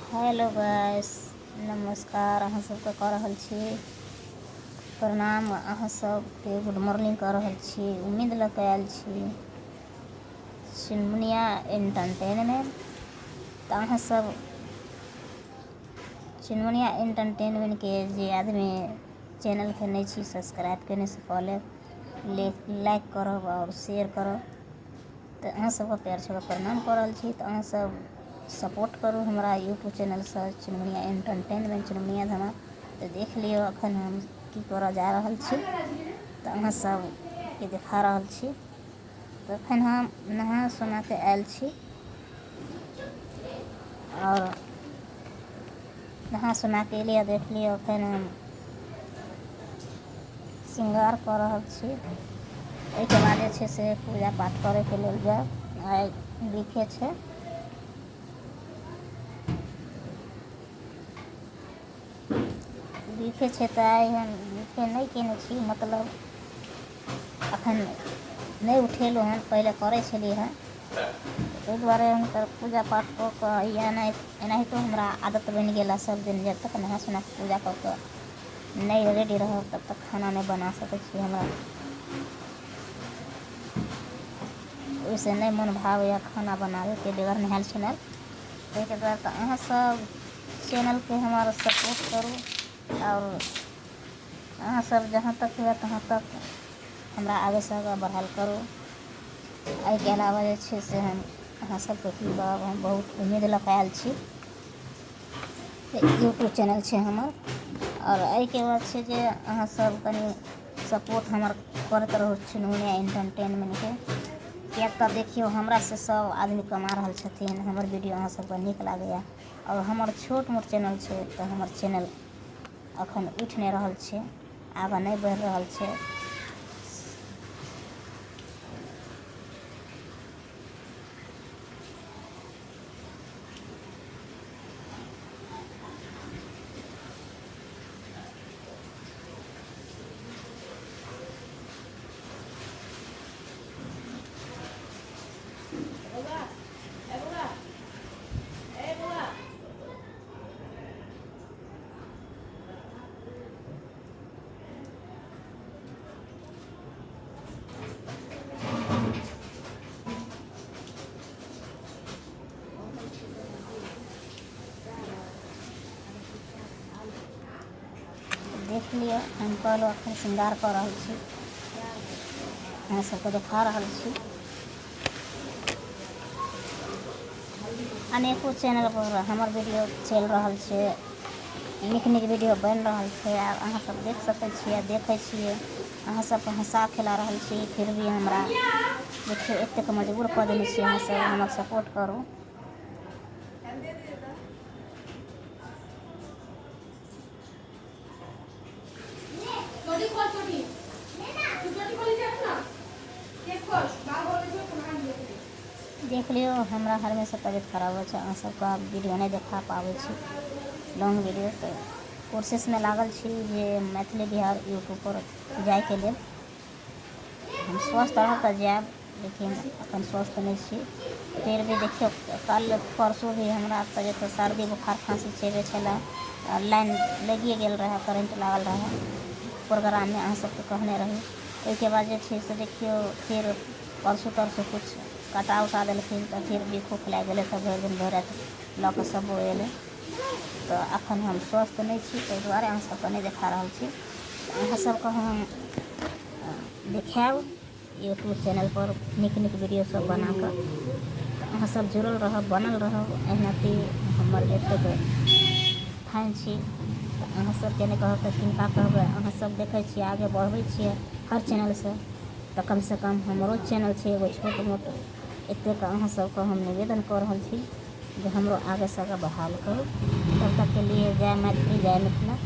Hello guys, नमस्कार। अहाँ सबके कऽ रहल छी प्रणाम। अहाँ सबके गुड मॉर्निंग कऽ रहल छी। उम्मीद लऽ कऽ आयल छी चुनमुनिया एंटरटेनमेंट। तऽ अहाँ सब चुनमुनिया एंटरटेनमेंटके जे आदमी चैनलके नहीं छी सब्सक्राइब केने से पहले लाइक करब और शेयर करब। तऽ अहाँ सबके प्यार छऽ प्रणाम कऽ रहल छी। तऽ अहाँ सब सपोर्ट करू हमरा यूट्यूब चैनलसँ चुनमुनिया एंटरटेनमेंट चुनमुनिया धामा। तऽ देख लियौ अखन हम की करऽ जा रहल छी। तऽ अहाँ सबके देखा रहल छी। तऽ अखन हम नहा सोना के आयल छी और नहा सोना के लिए देख लियौ अखन हम श्रृंगार कऽ रहल छी। एहिके बाद जे छै से पूजा पाठ करैके लेल जायब। आइ लिखे छै तऽ आइ हम लिखे नहीं केने छी, मतलब अखन नहीं उठेलहुँ हन, पहिले करै छलियै हँ। ताहि दुआरे हुनकर पूजा पाठ कऽ कऽ एनाहितो हमरा आदत बनि गेल। सब दिन जब तक नहा सोना कऽ पूजा कऽ कऽ नहीं रेडी रहब तब तक खाना नहीं बना सकै छी। हमरा ओहिसँ नहीं मन भावैए खाना बनाबैके बगैर नहायल सोनायल। ताहिके दुआरे तऽ अहाँ सब चैनलके हमारा सपोर्ट करू और अहाँ सब जहाँ तक हुए तहाँ तक हमरा आगेसँ आगाँ बढ़ायल करू। एहिके अलावा जे छै से हम अहाँ सबके की कहब, हम बहुत उम्मीद लऽ कऽ आयल छी। यूट्यूब चैनल छै हमर और एहिके बाद छै जे अहाँ सब कनि सपोर्ट हमर करैत रहू चुनमुनिया एंटरटेनमेंटके। किएक तऽ देखियौ हमरा से सब आदमी कमा रहल छथिन। हमर वीडियो अहाँ सबके नीक लागैए और हमर छोट मोट चैनल छै तऽ हमर चैनल अखन उठि नहीं रहल छै, आगाँ नहीं बढ़ि रहल छै। देख लिअ हम कहलहुँ एखन श्रृंगार कऽ रहल छी, अहाँ सबके देखा रहल छी। अनेको चैनल पर हमर वीडियो चलि रहल छै, नीक नीक वीडियो बनि रहल छै। आर अहाँ सब देख सकै छियै, देखै छियै अहाँ सबके हँसा खिला रहल छी। फिर भी हमरा देखियौ एतेक मजबूर कऽ देने छियै अहाँ सब हमर सपोर्ट करू। देख लियौ हमरा हमेशा तबियत खराब होइ छै, अहाँ सबके वीडियो नहीं देखा पाबै छी लॉन्ग वीडियो। तऽ कोशिशमे लागल छी जे मैथिली बिहार यूट्यूब पर जाइके लेल। हम स्वस्थ रहब तऽ जायब, लेकिन अखन स्वस्थ नहीं छी। फिर भी देखियौ कल परसू भी हमरा तबियत सर्दी बोखार खाँसी छेबे छलै। लाइन लगिए गेल रहै, करेंट लागल रहै प्रोग्राममे अहाँ सबके कहने रही। ओहिके बाद जे छै से देखियौ फिर परसू तरसू किछु कटा उटा देलखिन तऽ फिर भी खोख लागि गेलै। तऽ भरि दिन भरि राति लऽ कऽ सब एलै। तऽ अखन हम स्वस्थ नहीं छी, ताहि दुआरे अहाँ सबके नहीं देखा रहल छी। अहाँ सबके हम देखायब यूट्यूब चैनल पर नीक नीक वीडियो सब बना कऽ। तऽ अहाँ सब जुड़ल रहब, बनल रहब। एनाहिते हमर एतेक फैन छी तऽ अहाँ सबके नहीं कहब तऽ किनका कहबै। अहाँ सब देखै छियै आगे बढ़बै छियै हर चैनलसँ, तऽ कमसँ कम हमरो चैनल छै एगो छोट मोट। एतेक अहाँ सबके हम निवेदन कऽ रहल छी जे हमरो आगेसँ आगाँ बढ़ायल करू। तब तक के लिए जय मैथिली जय मिथिला।